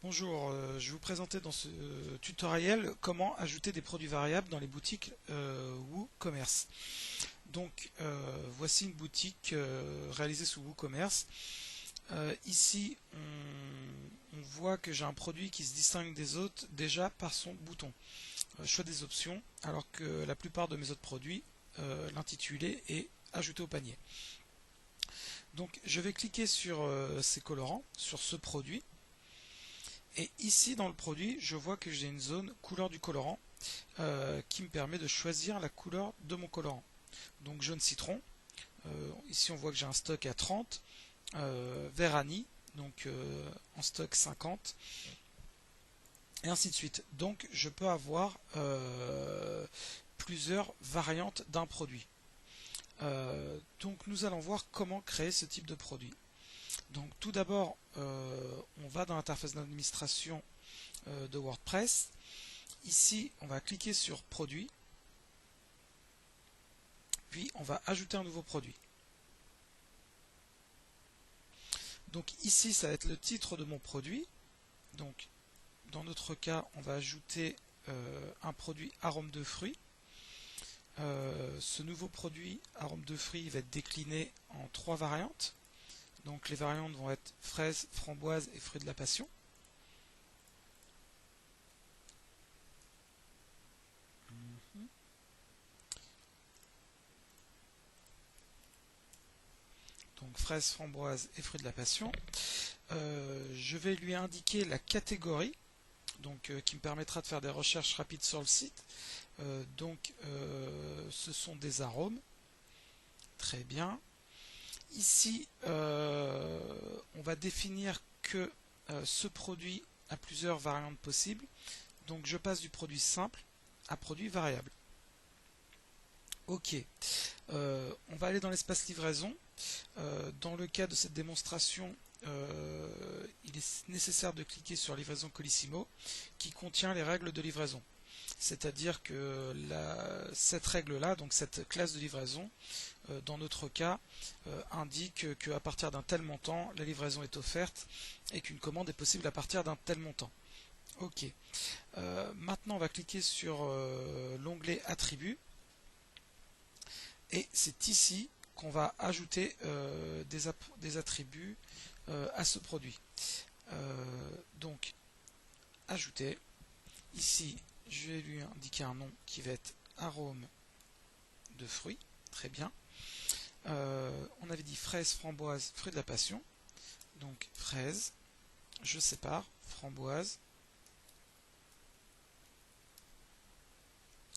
Bonjour, je vais vous présenter dans ce tutoriel comment ajouter des produits variables dans les boutiques WooCommerce. Donc voici une boutique réalisée sous WooCommerce. Ici on voit que j'ai un produit qui se distingue des autres déjà par son bouton. Choix des options, alors que la plupart de mes autres produits, l'intitulé est ajouté au panier. Donc je vais cliquer sur ces colorants, sur ce produit. Et ici dans le produit, je vois que j'ai une zone couleur du colorant qui me permet de choisir la couleur de mon colorant. Donc jaune citron, ici on voit que j'ai un stock à 30, vert anis, donc en stock 50, et ainsi de suite. Donc je peux avoir plusieurs variantes d'un produit. Donc nous allons voir comment créer ce type de produit. Donc tout d'abord, on va dans l'interface d'administration de WordPress. Ici, on va cliquer sur Produit, puis on va ajouter un nouveau produit. Donc ici, ça va être le titre de mon produit. Donc dans notre cas, on va ajouter un produit arôme de fruits. Ce nouveau produit arôme de fruits va être décliné en 3 variantes. Donc les variantes vont être fraises, framboises et fruits de la passion. Donc fraises, framboises et fruits de la passion. Je vais lui indiquer la catégorie, donc qui me permettra de faire des recherches rapides sur le site. Ce sont des arômes. Très bien. Ici, on va définir que ce produit a plusieurs variantes possibles. Donc je passe du produit simple à produit variable. Ok. On va aller dans l'espace livraison. Dans le cas de cette démonstration, il est nécessaire de cliquer sur livraison Colissimo qui contient les règles de livraison. C'est-à-dire que cette règle-là, donc cette classe de livraison, dans notre cas, indique qu'à partir d'un tel montant, la livraison est offerte et qu'une commande est possible à partir d'un tel montant. Ok. Maintenant, on va cliquer sur l'onglet Attributs. Et c'est ici qu'on va ajouter des attributs à ce produit. Donc, ajouter. Ici, je vais lui indiquer un nom qui va être arôme de fruits. Très bien. On avait dit fraise, framboise, fruits de la passion. Donc, fraise, je sépare, framboise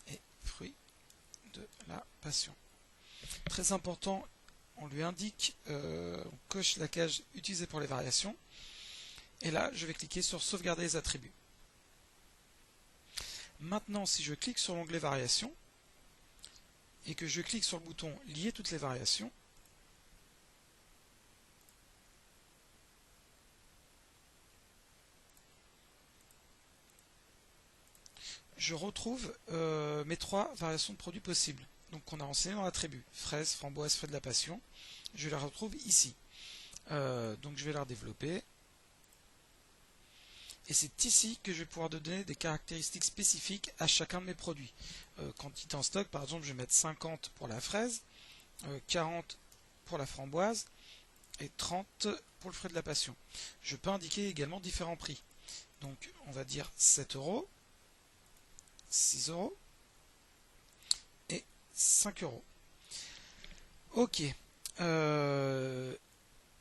et fruits de la passion. Très important, on lui indique, on coche la case utilisée pour les variations. Et là, je vais cliquer sur sauvegarder les attributs. Maintenant, si je clique sur l'onglet variations et que je clique sur le bouton lier toutes les variations, je retrouve mes 3 variations de produits possibles. Donc on a renseigné dans l'attribut fraise, framboise, fruits de la passion. Je les retrouve ici. Donc je vais la redévelopper. Et c'est ici que je vais pouvoir donner des caractéristiques spécifiques à chacun de mes produits. Quantité en stock, par exemple, je vais mettre 50 pour la fraise, 40 pour la framboise et 30 pour le fruit de la passion. Je peux indiquer également différents prix. Donc on va dire 7 euros, 6 euros et 5 euros. Ok. On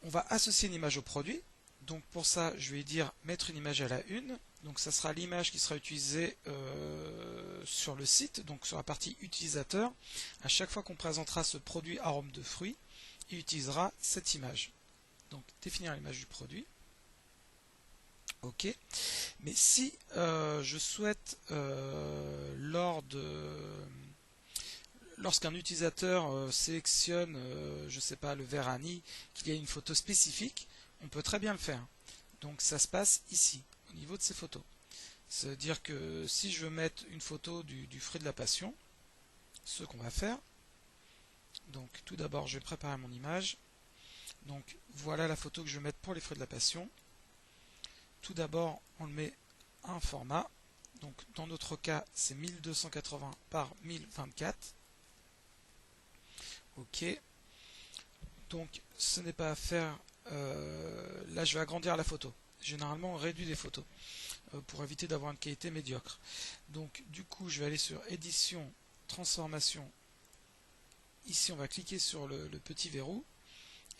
va associer une image au produit. Donc pour ça, je vais dire mettre une image à la une. Donc ça sera l'image qui sera utilisée sur le site, donc sur la partie utilisateur. À chaque fois qu'on présentera ce produit arôme de fruits, il utilisera cette image. Donc définir l'image du produit. Ok. Mais si je souhaite lorsqu'un utilisateur sélectionne, je ne sais pas, le vert anis, qu'il y a une photo spécifique, on peut très bien le faire. Donc ça se passe ici, au niveau de ces photos. C'est-à-dire que si je veux mettre une photo du fruit de la passion, ce qu'on va faire, donc tout d'abord je vais préparer mon image. Donc voilà la photo que je vais mettre pour les fruits de la passion. tout d'abord, on le met à un format. Donc dans notre cas, c'est 1280 par 1024. Ok. Donc ce n'est pas à faire. Là, je vais agrandir la photo. Généralement, on réduit les photos pour éviter d'avoir une qualité médiocre. Donc du coup, je vais aller sur Édition, Transformation. Ici, on va cliquer sur le petit verrou.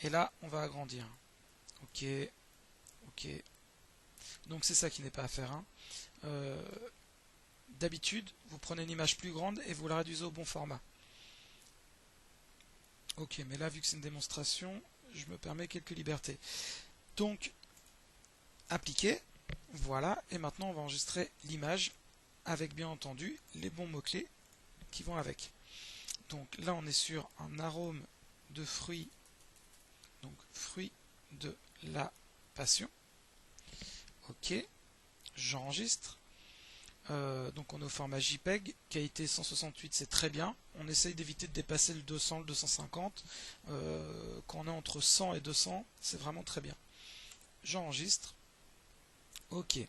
Et là, on va agrandir. Ok. Ok. Donc c'est ça qui n'est pas à faire. Hein. D'habitude, vous prenez une image plus grande et vous la réduisez au bon format. Ok, mais là, vu que c'est une démonstration, je me permets quelques libertés. Donc, appliquer, voilà, et maintenant on va enregistrer l'image avec bien entendu les bons mots-clés qui vont avec. Donc là, on est sur un arôme de fruits, donc fruits de la passion. Ok, j'enregistre. Donc on est au format JPEG, qualité 168, c'est très bien. On essaye d'éviter de dépasser le 200, le 250. Quand on est entre 100 et 200, c'est vraiment très bien. J'enregistre. Ok.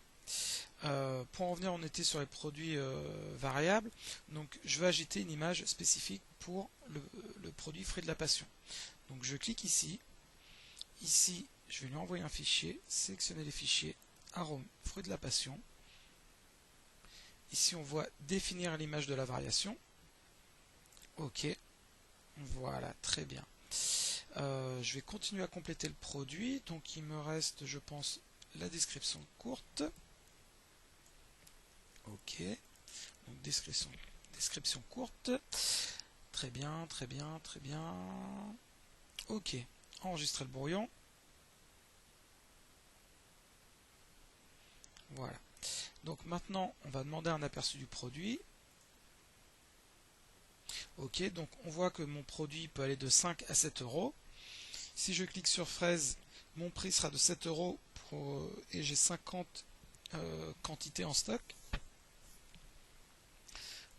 Pour en revenir, on était sur les produits variables. Donc je vais agiter une image spécifique pour le produit fruit de la passion. Donc je clique ici. Ici, je vais lui envoyer un fichier, sélectionner les fichiers, arôme, fruit de la passion. Ici, on voit définir l'image de la variation. Ok. Voilà, très bien. Je vais continuer à compléter le produit. Donc, il me reste, je pense, la description courte. Ok. Donc, description courte. Très bien, très bien, très bien. Ok. Enregistrer le brouillon. Voilà. Donc maintenant, on va demander un aperçu du produit. Ok, donc on voit que mon produit peut aller de 5 à 7 euros. Si je clique sur fraise, mon prix sera de 7 euros et j'ai 50 quantités en stock.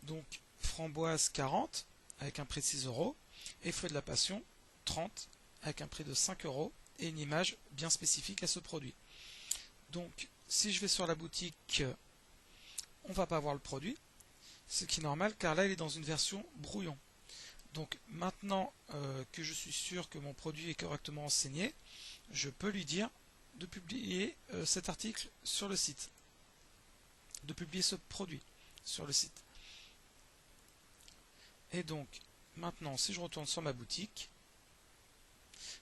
Donc framboise 40 avec un prix de 6 euros et fruits de la passion 30 avec un prix de 5 euros et une image bien spécifique à ce produit. Donc si je vais sur la boutique, on ne va pas voir le produit, ce qui est normal car là il est dans une version brouillon. Donc maintenant que je suis sûr que mon produit est correctement enseigné, je peux lui dire de publier cet article sur le site, de publier ce produit sur le site. Et donc maintenant si je retourne sur ma boutique,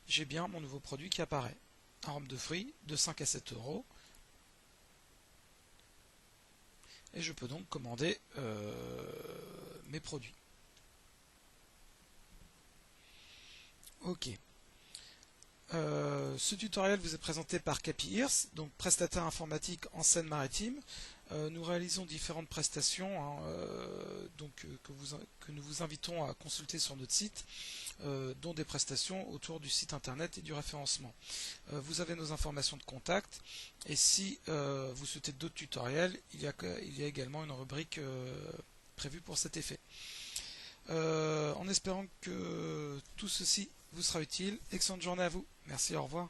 j'ai bien mon nouveau produit qui apparaît. Arôme de fruits de 5 à 7 euros. Et je peux donc commander mes produits. Ok. Ce tutoriel vous est présenté par Capy-Hirs, donc prestataire informatique en Seine-Maritime. Nous réalisons différentes prestations que nous vous invitons à consulter sur notre site, dont des prestations autour du site internet et du référencement. Vous avez nos informations de contact et si vous souhaitez d'autres tutoriels, il y a également une rubrique prévue pour cet effet. En espérant que tout ceci vous sera utile. Excellente journée à vous. Merci, au revoir.